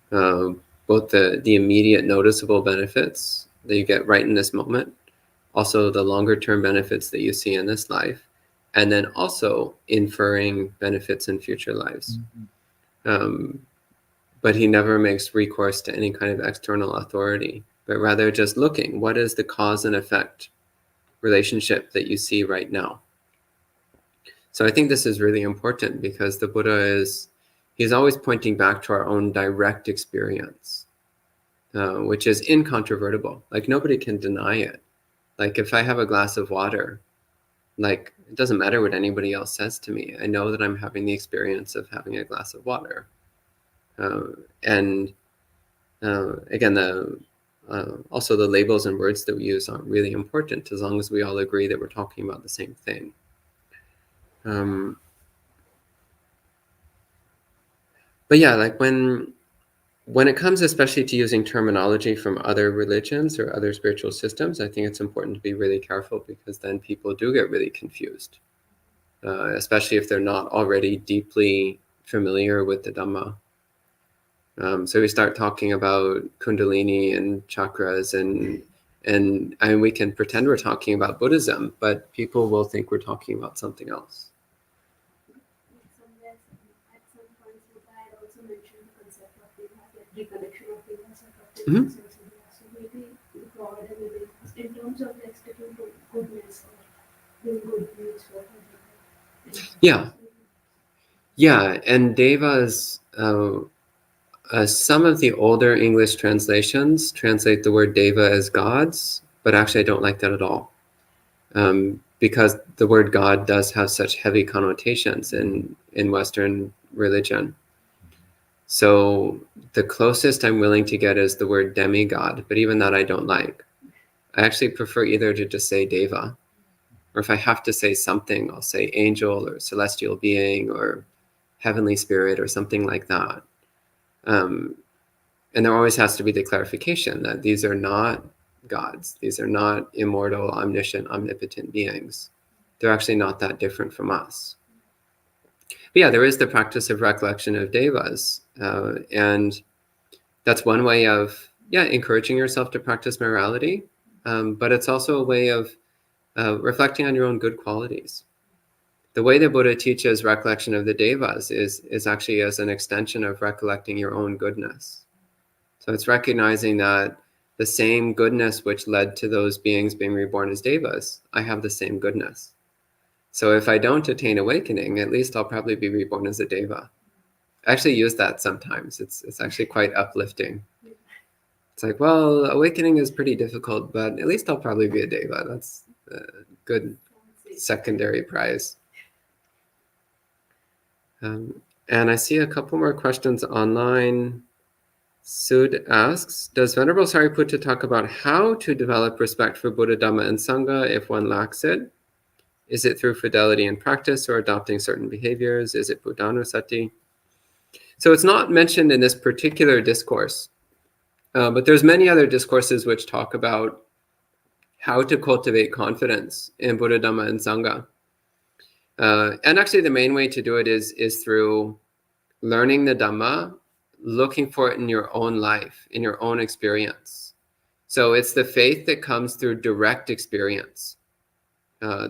both the immediate noticeable benefits that you get right in this moment, also the longer term benefits that you see in this life, and then also inferring benefits in future lives. But he never makes recourse to any kind of external authority, but rather just looking, what is the cause and effect relationship that you see right now? So I think this is really important because the Buddha he's always pointing back to our own direct experience, which is incontrovertible. Like nobody can deny it. Like if I have a glass of water, like it doesn't matter what anybody else says to me. I know that I'm having the experience of having a glass of water. And again, also the labels and words that we use aren't really important as long as we all agree that we're talking about the same thing. But yeah, like when it comes especially to using terminology from other religions or other spiritual systems, I think it's important to be really careful because then people do get really confused, especially if they're not already deeply familiar with the Dhamma. So we start talking about Kundalini and chakras and we can pretend we're talking about Buddhism, but people will think we're talking about something else. Somewhere, at some points, I had also mentioned the concept of reconnection of the concept of so maybe the God and the devas, in terms of like sticking to goodness or doing good deeds for others. Yeah, and devas. Some of the older English translations translate the word deva as gods, but actually I don't like that at all, because the word God does have such heavy connotations in Western religion. So the closest I'm willing to get is the word demigod, but even that I don't like. I actually prefer either to just say deva, or if I have to say something, I'll say angel or celestial being or heavenly spirit or something like that. And there always has to be the clarification that these are not gods. These are not immortal, omniscient, omnipotent beings. They're actually not that different from us. But yeah, there is the practice of recollection of devas. And that's one way of, encouraging yourself to practice morality. But it's also a way of reflecting on your own good qualities. The way the Buddha teaches recollection of the devas is actually as an extension of recollecting your own goodness. So it's recognizing that the same goodness which led to those beings being reborn as devas, I have the same goodness. So if I don't attain awakening, at least I'll probably be reborn as a deva. I actually use that sometimes. It's actually quite uplifting. It's like, well, awakening is pretty difficult, but at least I'll probably be a deva. That's a good secondary prize. And I see a couple more questions online. Sud asks, does Venerable Sariputta talk about how to develop respect for Buddha, Dhamma, and Sangha if one lacks it? Is it through fidelity in practice or adopting certain behaviors? Is it buddhanusati? So it's not mentioned in this particular discourse, but there's many other discourses which talk about how to cultivate confidence in Buddha, Dhamma, and Sangha. And actually the main way to do it is through learning the Dhamma, looking for it in your own life, in your own experience. So it's the faith that comes through direct experience.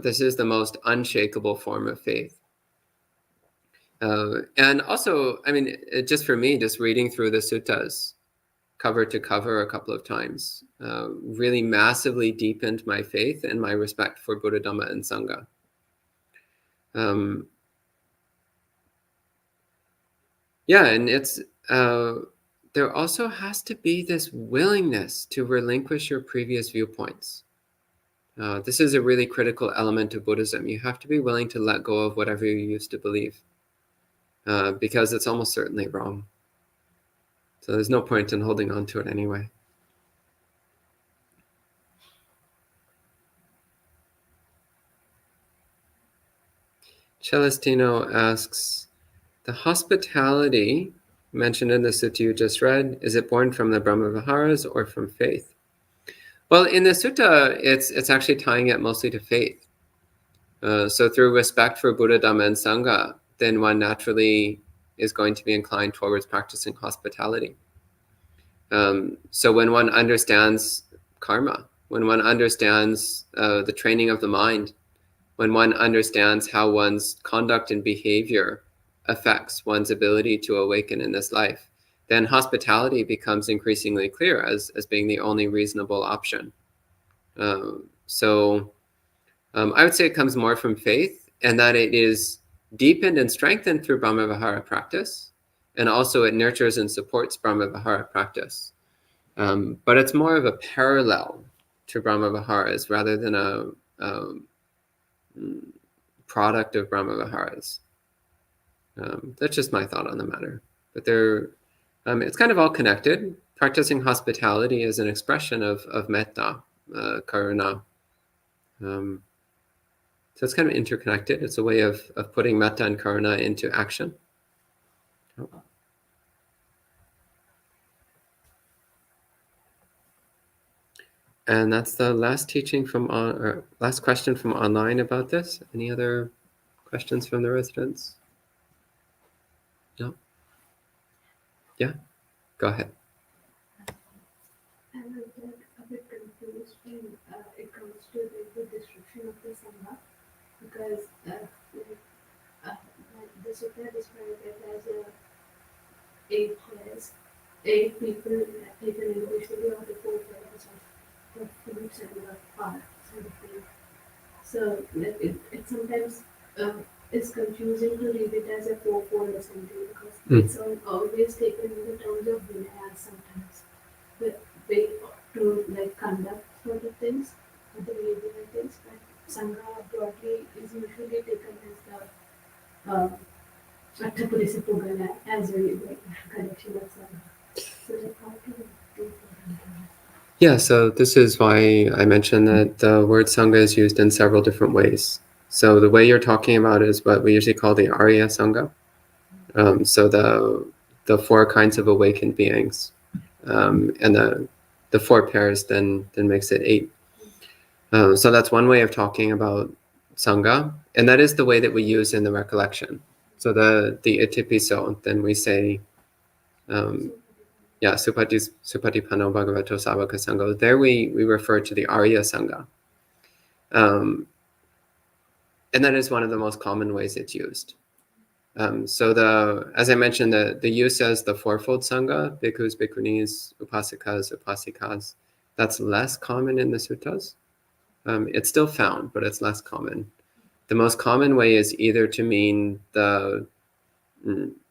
This is the most unshakable form of faith. And also, I mean, just for me, just reading through the suttas, cover to cover a couple of times, really massively deepened my faith and my respect for Buddha, Dhamma, and Sangha. Yeah, and it's there also has to be this willingness to relinquish your previous viewpoints. This is a really critical element of Buddhism. You have to be willing to let go of whatever you used to believe, because it's almost certainly wrong. So there's no point in holding on to it anyway. Celestino asks, the hospitality mentioned in the sutta you just read, is it born from the Brahma Viharas or from faith? Well, in the sutta, it's actually tying it mostly to faith. So through respect for Buddha, Dhamma, and Sangha, then one naturally is going to be inclined towards practicing hospitality. So when one understands karma, when one understands the training of the mind, when one understands how one's conduct and behavior affects one's ability to awaken in this life, then hospitality becomes increasingly clear as being the only reasonable option. So I would say it comes more from faith, and that it is deepened and strengthened through Brahmavihara practice, and also it nurtures and supports Brahmavihara practice. But it's more of a parallel to Brahmaviharas rather than a product of Brahmaviharas. That's just my thought on the matter. But it's kind of all connected. Practicing hospitality is an expression of metta, karuna. So it's kind of interconnected. It's a way of putting metta and karuna into action. And that's the last teaching last question from online about this. Any other questions from the residents? No? Yeah? Go ahead. I was a bit confused when it comes to the description of the Sangha, because the Sutta described it as eight people taken individually, or the 4 pillars of fruits and the fire sort of thing. So it sometimes is confusing to read it as a 4-fold or something, because it's always taken in the terms of vinaya sometimes. The way to conduct sort of things, or the behavioral things, but Sangha broadly is usually taken as the Attapurisa Pugana as a collection of Sangha. So how to do that? Yeah, so this is why I mentioned that the word Sangha is used in several different ways. So the way you're talking about is what we usually call the Arya Sangha. So the 4 kinds of awakened beings, and the 4 pairs then makes it 8. So that's one way of talking about Sangha, and that is the way that we use in the recollection. So the Itipiso, then we say, Supatipano Bhagavato Savaka Sangha. There we refer to the Arya Sangha. And that is one of the most common ways it's used. So as I mentioned, the use as the 4-fold Sangha, bhikkhus, bhikkhunis, upasikas, upasikas, that's less common in the suttas. It's still found, but it's less common. the most common way is either to mean the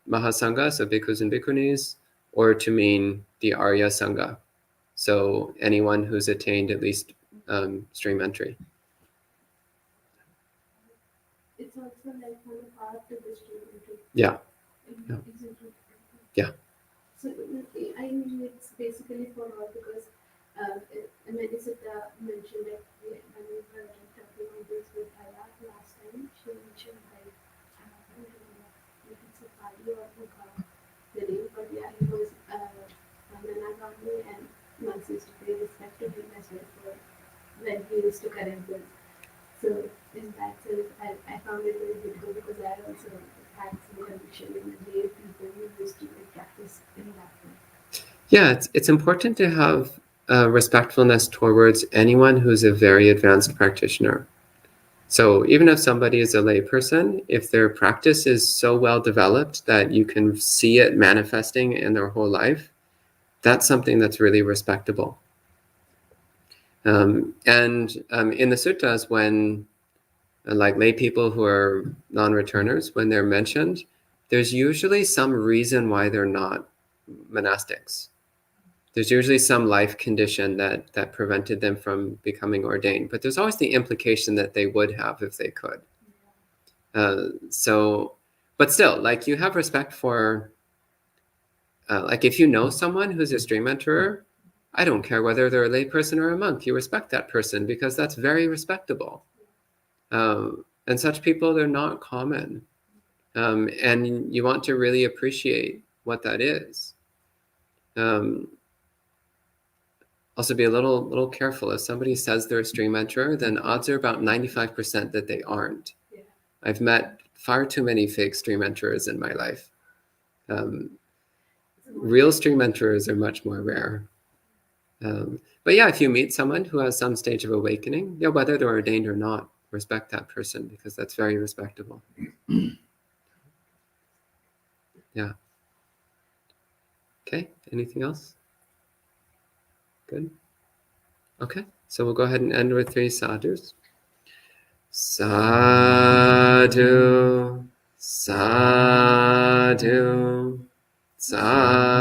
Mahasangha, so bhikkhus and bhikkhunis, or to mean the Arya Sangha, so anyone who's attained at least stream entry. It's also like one part of the stream entry. Yeah. Yeah. Yeah. So I mean, it's basically for all, because Many Sutta mentioned that when we were talking about this with Aya last time, she mentioned like, I don't remember if it's a Pali or Mukha, the name, but yeah, he was Nanagami, and monks used to pay respect to him as well for when he used to correct them. So in that sense, I found it very difficult, because I also had some conviction in the lay people who used to practice in that way. Yeah, it's important to have respectfulness towards anyone who's a very advanced practitioner. So even if somebody is a lay person, if their practice is so well developed that you can see it manifesting in their whole life, that's something that's really respectable. And in the suttas, when like lay people who are non-returners, when they're mentioned, there's usually some reason why they're not monastics. There's usually some life condition that prevented them from becoming ordained, but there's always the implication that they would have if they could. But still, like, you have respect for, like, if you know someone who's a stream enterer, I don't care whether they're a lay person or a monk, you respect that person, because that's very respectable. And such people, they're not common. And you want to really appreciate what that is. Also be a little careful. If somebody says they're a stream enterer, then odds are about 95% that they aren't. Yeah. I've met far too many fake stream enterers in my life. Real stream enterers are much more rare. But yeah, if you meet someone who has some stage of awakening, yeah, whether they're ordained or not, respect that person, because that's very respectable. Yeah. Okay, anything else? Good. Okay, so we'll go ahead and end with 3 sadhus. Sadhu, sadhu, sadhu.